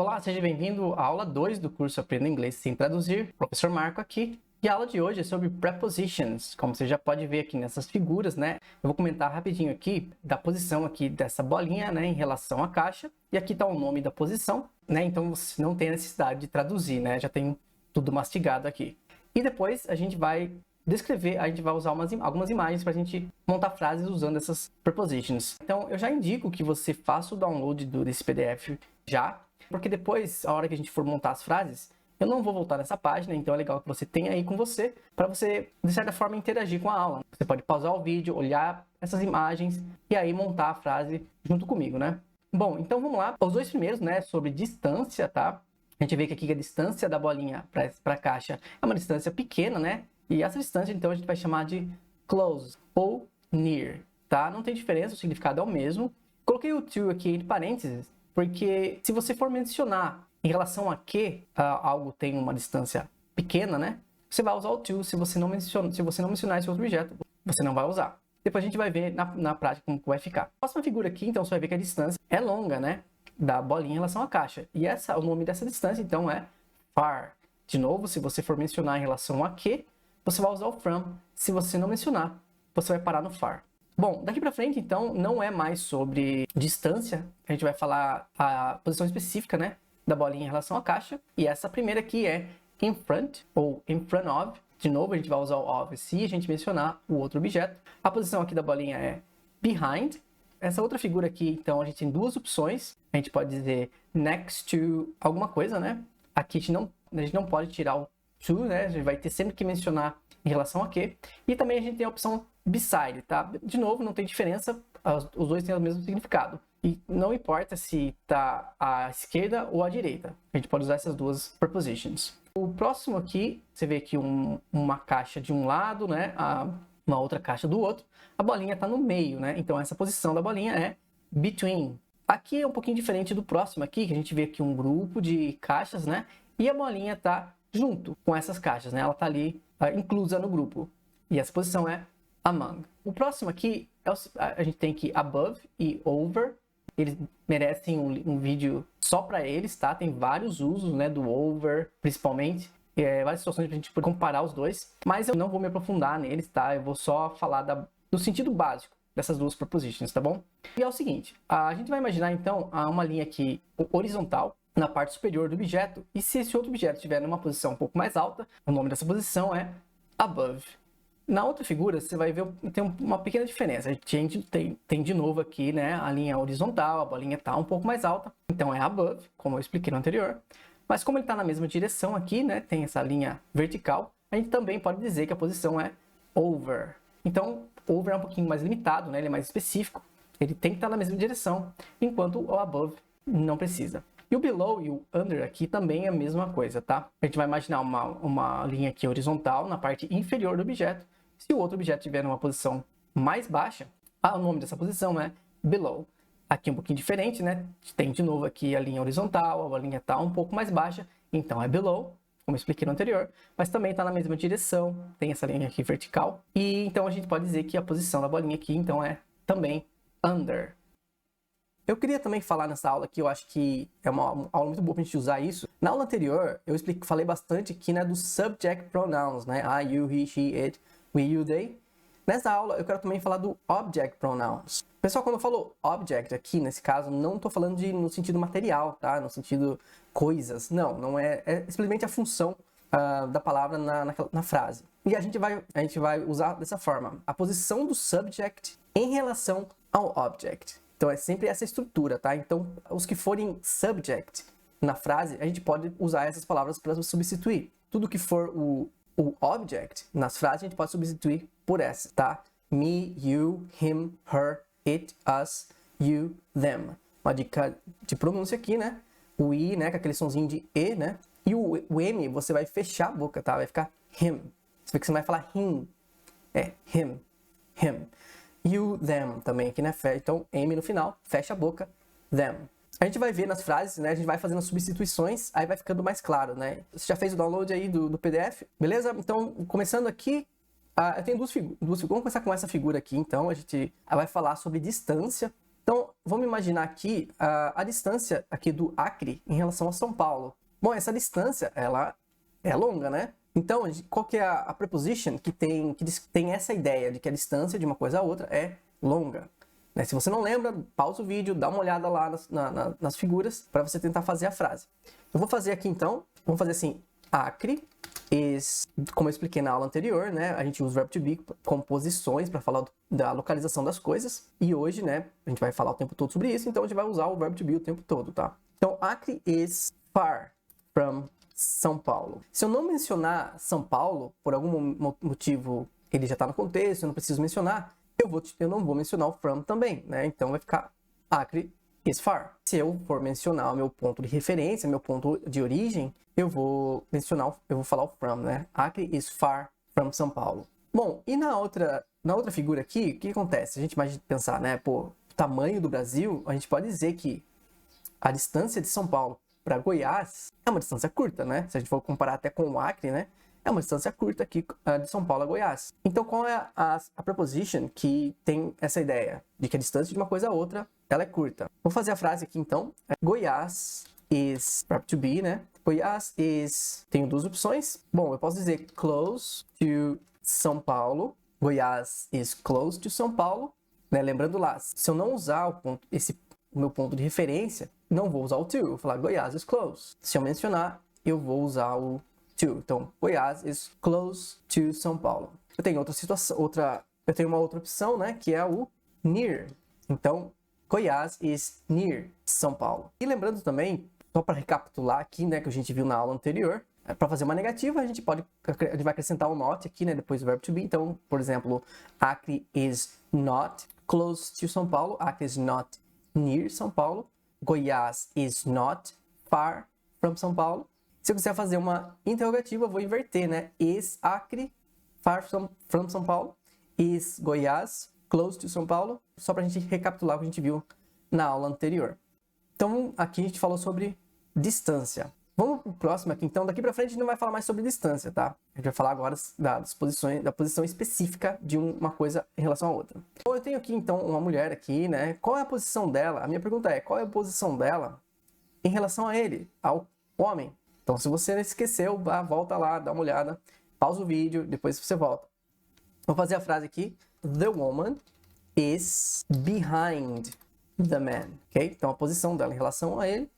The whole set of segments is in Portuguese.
Olá, seja bem-vindo à aula 2 do curso Aprenda Inglês Sem Traduzir. Professor Marco aqui. E a aula de hoje é sobre prepositions. Como você já pode ver aqui nessas figuras, né? Eu vou comentar rapidinho aqui da posição aqui dessa bolinha, né, em relação à caixa. E aqui está o nome da posição, né? Então você não tem a necessidade de traduzir, né? Já tem tudo mastigado aqui. E depois a gente vai descrever, a gente vai usar algumas imagens para a gente montar frases usando essas prepositions. Então eu já indico que você faça o download desse PDF já, porque depois, a hora que a gente for montar as frases, eu não vou voltar nessa página, então é legal que você tenha aí com você, para você, de certa forma, interagir com a aula. Você pode pausar o vídeo, olhar essas imagens e aí montar a frase junto comigo, né? Bom, então vamos lá. Os dois primeiros, né, sobre distância, tá? A gente vê que aqui a distância da bolinha para a caixa é uma distância pequena, né? E essa distância, então, a gente vai chamar de close ou near, tá? Não tem diferença, o significado é o mesmo. Coloquei o to aqui entre parênteses, porque se você for mencionar em relação a que algo tem uma distância pequena, né? Você vai usar o to. Se você não mencionar esse outro objeto, você não vai usar. Depois a gente vai ver na prática como vai ficar. A próxima figura aqui, então, você vai ver que a distância é longa, né? Da bolinha em relação à caixa. E o nome dessa distância, então, é far. De novo, se você for mencionar em relação a que, você vai usar o from. Se você não mencionar, você vai parar no far. Bom, daqui para frente, então, não é mais sobre distância. A gente vai falar a posição específica, né, da bolinha em relação à caixa. E essa primeira aqui é in front ou in front of. De novo, a gente vai usar o of se a gente mencionar o outro objeto. A posição aqui da bolinha é behind. Essa outra figura aqui, então, a gente tem duas opções. A gente pode dizer next to alguma coisa, né? Aqui a gente não pode tirar o to, né? A gente vai ter sempre que mencionar em relação a que. E também a gente tem a opção beside, tá? De novo, não tem diferença, os dois têm o mesmo significado. E não importa se tá à esquerda ou à direita. A gente pode usar essas duas prepositions. O próximo aqui, você vê aqui uma caixa de um lado, né? Uma outra caixa do outro. A bolinha está no meio, né? Então essa posição da bolinha é between. Aqui é um pouquinho diferente do próximo aqui, que a gente vê aqui um grupo de caixas, né? E a bolinha está junto com essas caixas, né? Ela está ali inclusa no grupo. E essa posição é among. O próximo aqui, a gente tem aqui above e over. Eles merecem um vídeo só para eles, tá? Tem vários usos, né, do over, principalmente. Várias situações pra gente comparar os dois. Mas eu não vou me aprofundar neles, tá? Eu vou só falar do sentido básico dessas duas prepositions, tá bom? E é o seguinte, a gente vai imaginar, então, uma linha aqui horizontal na parte superior do objeto. E se esse outro objeto estiver numa posição um pouco mais alta, o nome dessa posição é above. Na outra figura, você vai ver tem uma pequena diferença. A gente tem de novo aqui, né, a linha horizontal, a bolinha está um pouco mais alta, então é above, como eu expliquei no anterior. Mas como ele está na mesma direção aqui, né, tem essa linha vertical, a gente também pode dizer que a posição é over. Então, over é um pouquinho mais limitado, né, ele é mais específico, ele tem que estar na mesma direção, enquanto o above não precisa. E o below e o under aqui também é a mesma coisa, tá? A gente vai imaginar uma linha aqui horizontal na parte inferior do objeto. Se o outro objeto estiver numa posição mais baixa, o nome dessa posição é below. Aqui é um pouquinho diferente, né? Tem de novo aqui a linha horizontal, a linha está um pouco mais baixa, então é below, como eu expliquei no anterior, mas também está na mesma direção, tem essa linha aqui vertical. E então a gente pode dizer que a posição da bolinha aqui, então, é também under. Eu queria também falar nessa aula aqui, eu acho que é uma aula muito boa pra gente usar isso. Na aula anterior, eu falei bastante aqui, né, dos subject pronouns, né? I, you, he, she, it, we, you, they. Nessa aula, eu quero também falar do object pronouns. Pessoal, quando eu falo object aqui, nesse caso, não estou falando no sentido material, tá? No sentido coisas. Não é. É simplesmente a função da palavra na frase. E a gente vai usar dessa forma. A posição do subject em relação ao object. Então, é sempre essa estrutura, tá? Então, os que forem subject na frase, a gente pode usar essas palavras para substituir. Tudo que for o object nas frases, a gente pode substituir por essa, tá? Me, you, him, her, it, us, you, them. Uma dica de pronúncia aqui, né? O I, né? Com aquele sonzinho de E, né? E o M, você vai fechar a boca, tá? Vai ficar him. Você vê que você não vai falar him. É him, him. You, them também aqui, né? Então, M no final, fecha a boca, them. A gente vai ver nas frases, né? A gente vai fazendo as substituições, aí vai ficando mais claro, né? Você já fez o download aí do PDF, beleza? Então, começando aqui, eu tenho duas figuras. Vamos começar com essa figura aqui, então. A gente vai falar sobre distância. Então, vamos imaginar aqui a distância aqui do Acre em relação a São Paulo. Bom, essa distância, ela é longa, né? Então, qual que é a preposition que tem essa ideia de que a distância de uma coisa a outra é longa? Né? Se você não lembra, pausa o vídeo, dá uma olhada lá nas figuras para você tentar fazer a frase. Eu vou fazer aqui então, vamos fazer assim, Acre is, como eu expliquei na aula anterior, né? A gente usa o verbo to be com posições para falar da localização das coisas. E hoje, né, a gente vai falar o tempo todo sobre isso, então a gente vai usar o verbo to be o tempo todo, tá? Então, Acre is far from São Paulo. Se eu não mencionar São Paulo, por algum motivo ele já está no contexto, eu não preciso mencionar, eu não vou mencionar o from também, né? Então vai ficar Acre is far. Se eu for mencionar o meu ponto de referência, meu ponto de origem, eu vou falar o from, né? Acre is far from São Paulo. Bom, e na outra figura aqui, o que acontece? A gente vai pensar, né? Pô, o tamanho do Brasil, a gente pode dizer que a distância de São Paulo para Goiás é uma distância curta, né? Se a gente for comparar até com o Acre, né? É uma distância curta aqui de São Paulo a Goiás. Então, qual é a preposition que tem essa ideia de que a distância de uma coisa a outra, ela é curta? Vou fazer a frase aqui, então. Goiás is, verb to be, né? Goiás is, tenho duas opções. Bom, eu posso dizer close to São Paulo. Goiás is close to São Paulo. Né? Lembrando lá, se eu não usar o meu ponto de referência, não vou usar o to. Eu vou falar Goiás is close. Se eu mencionar, eu vou usar o to. Então, Goiás is close to São Paulo. Eu tenho eu tenho uma outra opção, né, que é o near. Então, Goiás is near São Paulo. E lembrando também, só para recapitular aqui, né, que a gente viu na aula anterior, para fazer uma negativa, a gente vai acrescentar um not aqui, né, depois do verbo to be. Então, por exemplo, Acre is not close to São Paulo. Acre is not near São Paulo. Goiás is not far from São Paulo. Se eu quiser fazer uma interrogativa, eu vou inverter, né? Is Acre far from São Paulo? Is Goiás close to São Paulo? Só para a gente recapitular o que a gente viu na aula anterior. Então, aqui a gente falou sobre distância. Vamos para o próximo aqui. Então, daqui para frente a gente não vai falar mais sobre distância, tá? A gente vai falar agora da posição específica de uma coisa em relação à outra. Então, eu tenho aqui, então, uma mulher aqui, né? Qual é a posição dela? A minha pergunta é, qual é a posição dela em relação a ele, ao homem? Então, se você esqueceu, volta lá, dá uma olhada, pausa o vídeo, depois você volta. Vou fazer a frase aqui. The woman is behind the man. Ok? Então, a posição dela em relação a ele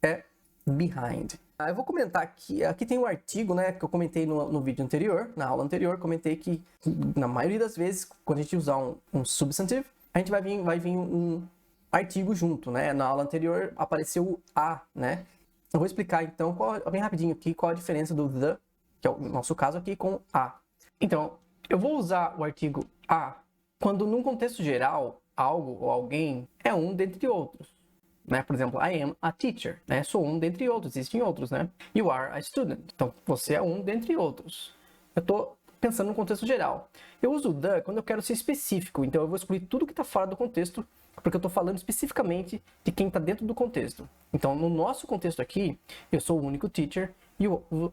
é behind. Eu vou comentar aqui tem um artigo, né, que eu comentei no vídeo anterior, na aula anterior, comentei que na maioria das vezes, quando a gente usar um substantive, a gente vai vir um artigo junto, né? Na aula anterior apareceu o a, né? Eu vou explicar então, bem rapidinho aqui, qual a diferença do the, que é o nosso caso aqui, com a. Então, eu vou usar o artigo a quando num contexto geral, algo ou alguém é um dentre outros. Né? Por exemplo, I am a teacher, né? Sou um dentre outros, existem outros, né? You are a student, então você é um dentre outros. Eu estou pensando no contexto geral. Eu uso o the quando eu quero ser específico, então eu vou excluir tudo que está fora do contexto, porque eu estou falando especificamente de quem está dentro do contexto. Então, no nosso contexto aqui, eu sou o único teacher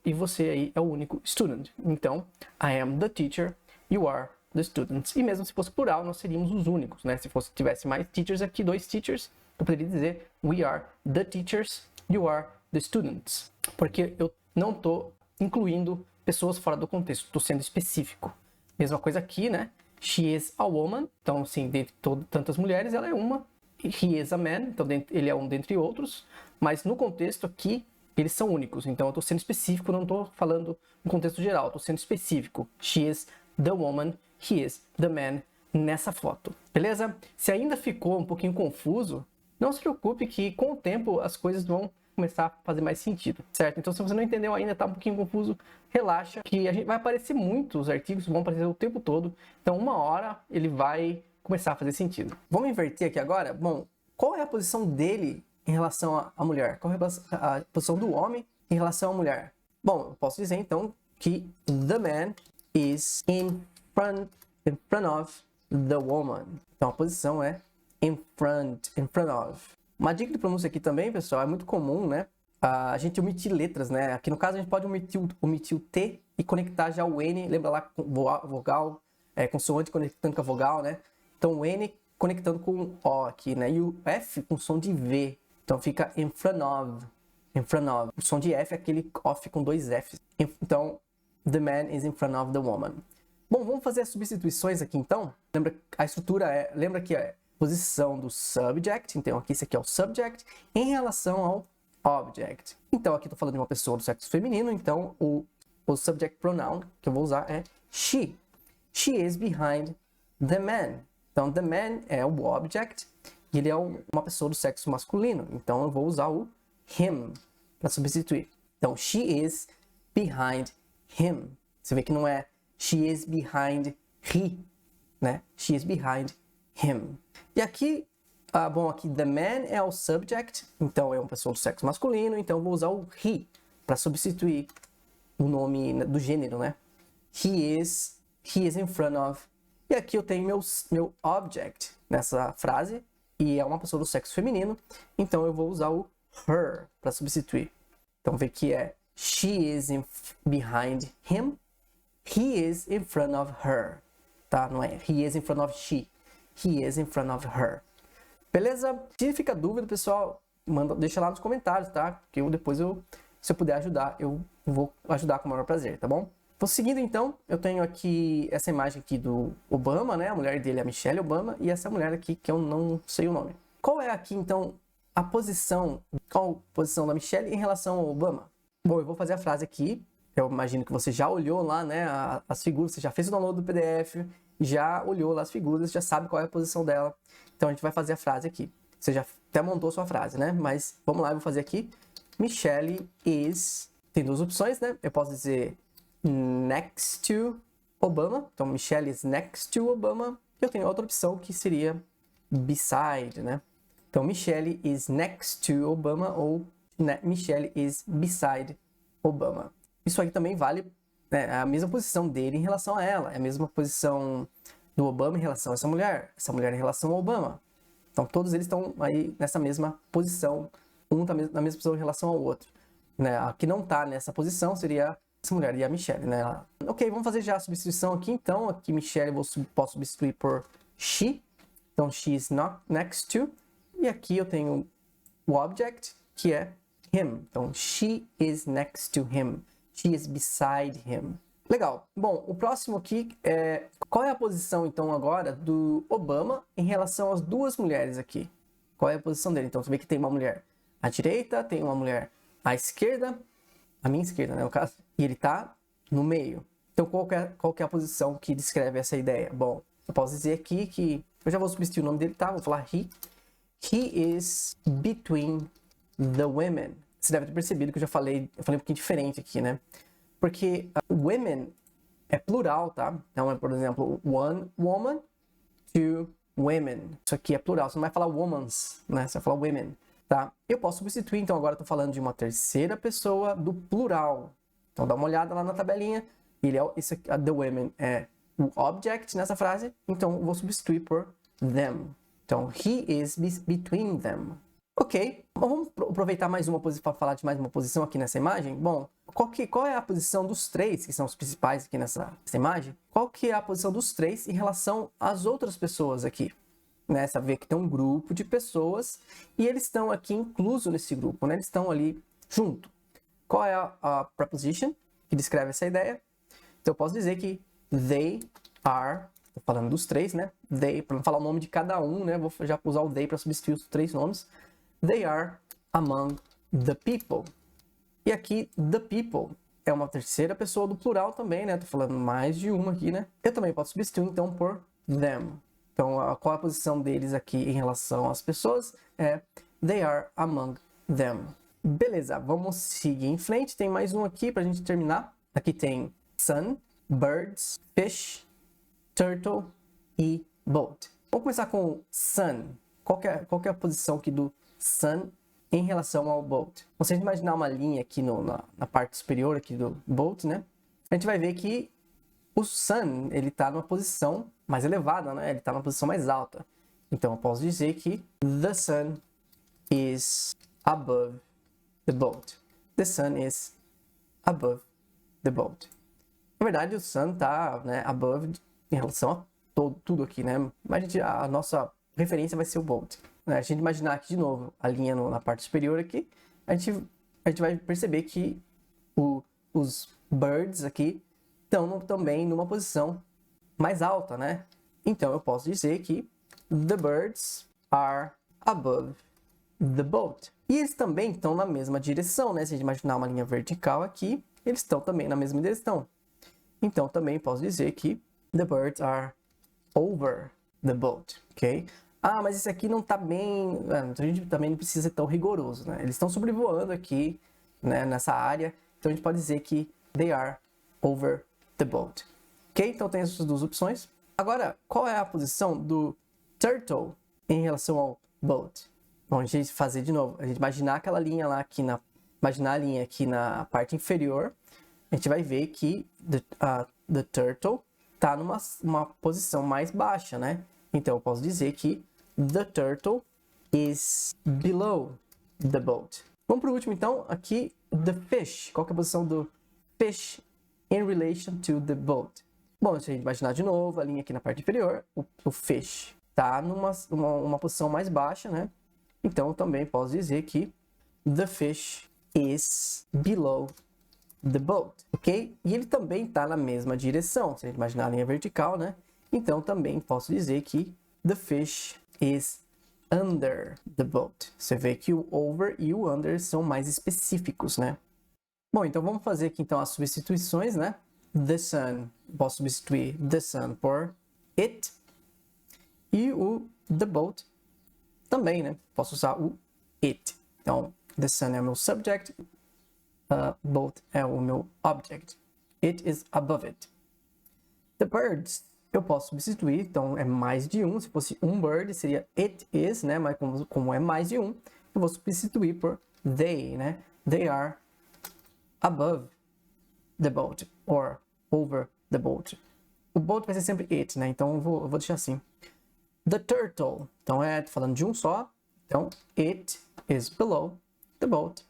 e você aí é o único student. Então, I am the teacher, you are the students. E mesmo se fosse plural, nós seríamos os únicos, né? Se tivesse mais teachers aqui, 2 teachers, eu poderia dizer we are the teachers, you are the students. Porque eu não estou incluindo pessoas fora do contexto, estou sendo específico. Mesma coisa aqui, né? She is a woman, então assim, dentre tantas mulheres, ela é uma. He is a man, então ele é um dentre outros. Mas no contexto aqui, eles são únicos. Então eu estou sendo específico, não estou falando no contexto geral, estou sendo específico. She is the woman, he is the man, nessa foto. Beleza? Se ainda ficou um pouquinho confuso, não se preocupe que com o tempo as coisas vão começar a fazer mais sentido, certo? Então se você não entendeu ainda, tá um pouquinho confuso, relaxa, que a gente vai aparecer muito, os artigos vão aparecer o tempo todo, então uma hora ele vai começar a fazer sentido. Vamos inverter aqui agora? Bom, qual é a posição dele em relação à mulher? Qual é a posição do homem em relação à mulher? Bom, eu posso dizer então que the man is in front of the woman. Então a posição é in front of. Uma dica de pronúncia aqui também, pessoal, é muito comum, né? A gente omitir letras, né? Aqui no caso a gente pode omitir o T e conectar já o N. Lembra lá com vogal, consoante conectando com a vogal, né? Então o N conectando com o O aqui, né? E o F com som de V. Então fica in front of. In front of. O som de F é aquele off com dois Fs. Então, the man is in front of the woman. Bom, vamos fazer as substituições aqui então. Lembra, a estrutura lembra que é posição do subject. Então aqui esse aqui é o subject em relação ao object. Então aqui estou falando de uma pessoa do sexo feminino. Então o subject pronoun que eu vou usar é she. She is behind the man. Então the man é o object e ele é uma pessoa do sexo masculino. Então eu vou usar o him para substituir. Então she is behind him. Você vê que não é she is behind he, né? She is behind him. E aqui, bom, aqui the man é o subject, então é uma pessoa do sexo masculino, então eu vou usar o he para substituir o nome do gênero, né? He is in front of. E aqui eu tenho meu object nessa frase, e é uma pessoa do sexo feminino, então eu vou usar o her para substituir. Então vê que é she is behind him, he is in front of her, tá? Não é he is in front of she, he is in front of her. Beleza? Se fica dúvida, pessoal, deixa lá nos comentários, tá? Que se eu puder ajudar, eu vou ajudar com o maior prazer, tá bom? Vou seguindo então, eu tenho aqui essa imagem aqui do Obama, né? A mulher dele é a Michelle Obama, e essa mulher aqui que eu não sei o nome. Qual é aqui então qual a posição da Michelle em relação ao Obama? Bom, eu vou fazer a frase aqui. Eu imagino que você já olhou lá, né, as figuras, você já fez o download do PDF, já olhou lá as figuras, já sabe qual é a posição dela. Então a gente vai fazer a frase aqui. Você já até montou sua frase, né? Mas vamos lá, eu vou fazer aqui. Michelle is... Tem duas opções, né? Eu posso dizer next to Obama. Então, Michelle is next to Obama. Eu tenho outra opção que seria beside, né? Então, Michelle is next to Obama ou Michelle is beside Obama. Isso aqui também vale, né, a mesma posição dele em relação a ela. É a mesma posição do Obama em relação a essa mulher em relação ao Obama. Então, todos eles estão aí nessa mesma posição. Um está na mesma posição em relação ao outro. Né? A que não está nessa posição seria essa mulher e a Michelle, né? Ok, vamos fazer já a substituição aqui. Então, aqui Michelle posso substituir por she. Então, she is not next to. E aqui eu tenho o object, que é him. Então, she is next to him. She is beside him. Legal. Bom, o próximo aqui é... Qual é a posição, então, agora do Obama em relação às duas mulheres aqui? Qual é a posição dele? Então, você vê que tem uma mulher à direita, tem uma mulher à esquerda, a minha esquerda, né, no caso, e ele tá no meio. Então, qual que é a posição que descreve essa ideia? Bom, eu posso dizer aqui que... Eu já vou substituir o nome dele, tá? Vou falar he. He is between the women. Você deve ter percebido que eu falei um pouquinho diferente aqui, né? Porque women é plural, tá? Então, é, por exemplo, one woman, two women. Isso aqui é plural. Você não vai falar womans, né? Você vai falar women, tá? Eu posso substituir, então agora eu tô falando de uma terceira pessoa do plural. Então, dá uma olhada lá na tabelinha. Isso aqui, the women é o object nessa frase. Então, eu vou substituir por them. Então, he is between them. Ok, vamos aproveitar mais uma posição para falar de mais uma posição aqui nessa imagem. Bom, qual é a posição dos três, que são os principais aqui nessa imagem? Qual que é a posição dos três em relação às outras pessoas aqui? Né? Você vê que tem um grupo de pessoas e eles estão aqui inclusos nesse grupo, né? Eles estão ali junto. Qual é a preposition que descreve essa ideia? Então, eu posso dizer que they are... Tô falando dos três, né? They, para não falar o nome de cada um, né? Vou já usar o they para substituir os três nomes. They are among the people. E aqui, the people é uma terceira pessoa do plural também, né? Tô falando mais de uma aqui, né? Eu também posso substituir, então, por them. Então, qual a posição deles aqui em relação às pessoas? É they are among them. Beleza, vamos seguir em frente. Tem mais um aqui pra gente terminar. Aqui tem sun, birds, fish, turtle e boat. Vamos começar com sun. Qual que é a posição aqui do sun em relação ao boat? Se a gente imaginar uma linha aqui na parte superior aqui do boat, né? A gente vai ver que o sun, ele tá numa posição mais elevada, né? Ele tá numa posição mais alta. Então, eu posso dizer que the sun is above the boat. The sun is above the boat. Na verdade, o sun tá, né, above em relação a tudo aqui, né? Mas a nossa referência vai ser o boat. A gente imaginar aqui de novo a linha na parte superior aqui, a gente vai perceber que os birds aqui estão também numa posição mais alta, né? Então eu posso dizer que the birds are above the boat. E eles também estão na mesma direção, né? Se a gente imaginar uma linha vertical aqui, eles estão também na mesma direção. Então também posso dizer que the birds are over the boat, ok? Ah, mas esse aqui não tá bem... Então a gente também não precisa ser tão rigoroso, né? Eles estão sobrevoando aqui, né, nessa área, então a gente pode dizer que they are over the boat. Ok? Então tem essas duas opções. Agora, qual é a posição do turtle em relação ao boat? Bom, a gente fazer de novo. A gente imaginar aquela linha lá aqui imaginar a linha aqui na parte inferior. A gente vai ver que the turtle está numa posição mais baixa, né? Então eu posso dizer que the turtle is below the boat. Vamos para o último então, aqui the fish. Qual que é a posição do fish in relation to the boat? Bom, se a gente imaginar de novo a linha aqui na parte inferior, o fish está numa posição mais baixa, né? Então eu também posso dizer que the fish is below the boat, ok? E ele também está na mesma direção, se a gente imaginar a linha vertical, né? Então também posso dizer que the fish is under the boat. Você vê que o over e o under são mais específicos, né? Bom, então vamos fazer aqui então as substituições, né? The sun, posso substituir the sun por it. E o the boat também, né? Posso usar o it. Então, the sun é o meu subject, boat é o meu object. It is above it. The birds, eu posso substituir, então é mais de um. Se fosse um bird, seria it is, né? Mas como é mais de um, eu vou substituir por they, né? They are above the boat, or over the boat. O boat vai ser sempre it, né? Então eu vou deixar assim. The turtle, então falando de um só. Então, it is below the boat.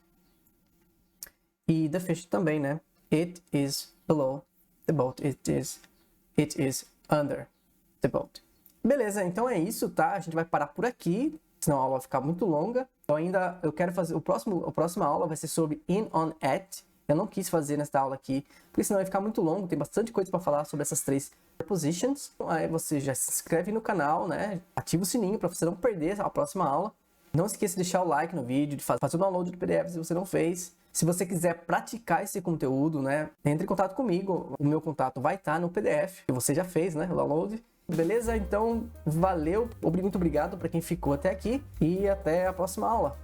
E the fish também, né? It is below the boat. It is under the boat. Beleza, então é isso, tá? A gente vai parar por aqui, senão a aula vai ficar muito longa. Eu quero fazer a próxima aula vai ser sobre in, on, at. Eu não quis fazer nesta aula aqui, porque senão vai ficar muito longo. Tem bastante coisa para falar sobre essas três prepositions. Aí você já se inscreve no canal, né? Ativa o sininho para você não perder a próxima aula. Não esqueça de deixar o like no vídeo, de fazer o download do PDF se você não fez. Se você quiser praticar esse conteúdo, né? Entre em contato comigo. O meu contato vai estar no PDF, que você já fez, né? O download. Beleza? Então, valeu. Muito obrigado para quem ficou até aqui e até a próxima aula.